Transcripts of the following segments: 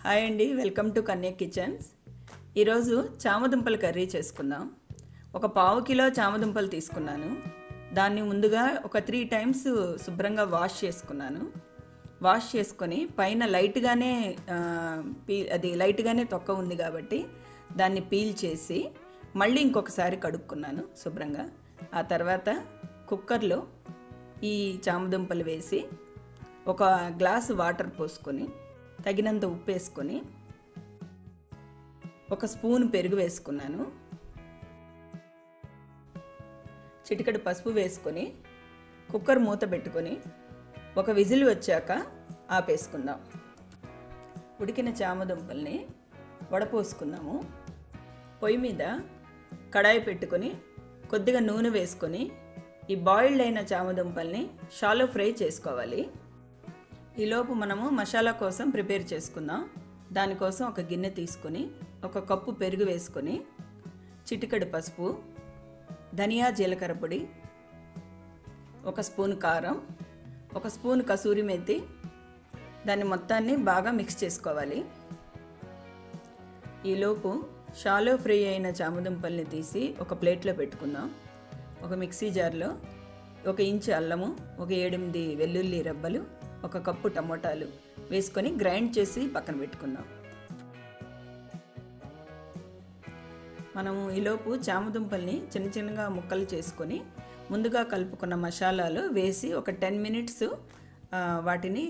Hi అండి, welcome to Kanya kitchens. ఈరోజు చామదుంపల curry చేసుకుందాం. ఒక పావు కిలో చామదుంపలు తీసుకున్నాను. దాన్ని ముందుగా ఒక 3 టైమ్స్ శుభ్రంగా వాష్ చేసుకున్నాను. వాష్ చేసుకొని పైన లైట్గానే తొక్క ఉంది కాబట్టి దాన్ని పీల్ చేసి మళ్ళీ ఇంకొకసారి కడుక్కున్నాను శుభ్రంగా. ఆ తర్వాత కుక్కర్లో ఈ చామదుంపలు వేసి ఒక గ్లాసు వాటర్ పోసుకొని తగినంత ఉప్పు వేసుకొని ఒక స్పూన్ పెరుగు వేసుకున్నాను. చిటికెడు పసుపు వేసుకొని కుక్కర్ మూత పెట్టుకొని ఒక విజిల్ వచ్చాక ఆపేసుకుందాం. ఉడికిన చామదుంపల్ని వడపోసుకుందాము. పొయ్యి మీద కడాయి పెట్టుకొని కొద్దిగా నూనె వేసుకొని ఈ బాయిల్డ్ అయిన చామదుంపల్ని షాలో ఫ్రై చేసుకోవాలి. ఈలోపు మనము మసాలా కోసం ప్రిపేర్ చేసుకుందాం. దానికోసం ఒక గిన్నె తీసుకొని ఒక కప్పు పెరుగు వేసుకొని చిటికెడు పసుపు, ధనియా జీలకర్ర పొడి, ఒక స్పూన్ కారం, ఒక స్పూన్ కసూరి మేతి, దాన్ని మొత్తాన్ని బాగా మిక్స్ చేసుకోవాలి. ఈలోపు షాలో ఫ్రై అయిన చామదుంపల్ని తీసి ఒక ప్లేట్లో పెట్టుకుందాం. ఒక మిక్సీ జార్లో 1 ఇంచు అల్లము, ఒక 7-8 వెల్లుల్లి రెబ్బలు, ఒక కప్పు టమోటాలు వేసుకొని గ్రైండ్ చేసి పక్కన పెట్టుకుందాం. మనము ఈలోపు చామదుంపల్ని చిన్న చిన్నగా ముక్కలు చేసుకొని ముందుగా కలుపుకున్న మసాలాలు వేసి ఒక 10 మినిట్స్ వాటిని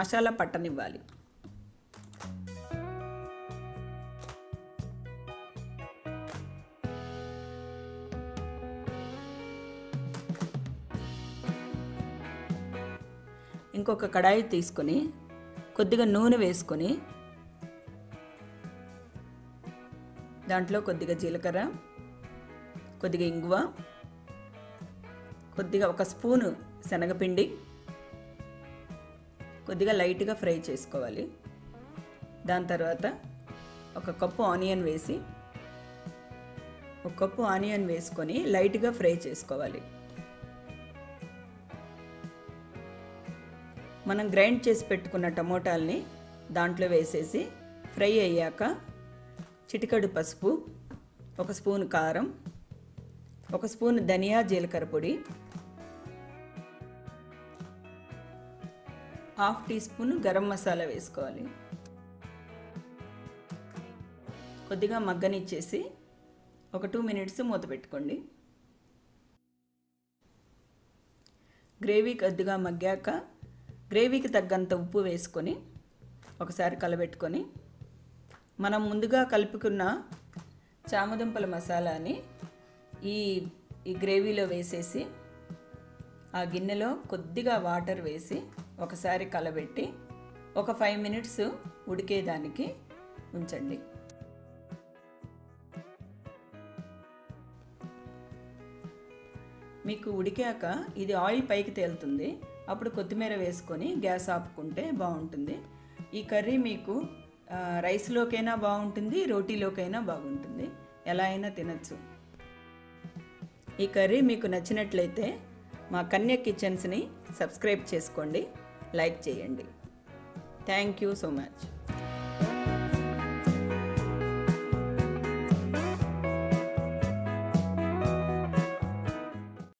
మసాలా పట్టనివ్వాలి. ఇంకొక కడాయి తీసుకొని కొద్దిగా నూనె వేసుకొని దాంట్లో కొద్దిగా జీలకర్ర, కొద్దిగా ఇంగువ, కొద్దిగా ఒక స్పూను శనగపిండి కొద్దిగా లైట్గా ఫ్రై చేసుకోవాలి. దాని తర్వాత ఒక కప్పు ఆనియన్ వేసుకొని లైట్గా ఫ్రై చేసుకోవాలి. మనం గ్రైండ్ చేసి పెట్టుకున్న టమోటాల్ని దాంట్లో వేసేసి ఫ్రై అయ్యాక చిటికెడు పసుపు, ఒక స్పూన్ కారం, ఒక స్పూన్ ధనియా జీలకర్ర పొడి, 1/2 టీ స్పూన్ గరం మసాలా వేసుకోవాలి. కొద్దిగా మగ్గనిచ్చేసి ఒక 2 మినిట్స్ మూత పెట్టుకోండి. గ్రేవీ కొద్దిగా మగ్గాక గ్రేవీకి తగ్గంత ఉప్పు వేసుకొని ఒకసారి కలబెట్టుకొని మనం ముందుగా కలుపుకున్న చామదుంపల మసాలాని ఈ గ్రేవీలో వేసేసి ఆ గిన్నెలో కొద్దిగా వాటర్ వేసి ఒకసారి కలబెట్టి ఒక 5 మినిట్స్ ఉడికేదానికి ఉంచండి. మీకు ఉడికాక ఇది ఆయిల్ పైకి తేలుతుంది. అప్పుడు కొత్తిమీర వేసుకొని గ్యాస్ ఆపుకుంటే బాగుంటుంది. ఈ కర్రీ మీకు రైస్లోకైనా బాగుంటుంది, రోటీలోకైనా బాగుంటుంది, ఎలా అయినా తినచ్చు. ఈ కర్రీ మీకు నచ్చినట్లయితే మా కన్య కిచెన్స్ని సబ్స్క్రైబ్ చేసుకోండి, లైక్ చేయండి. Thank you so much.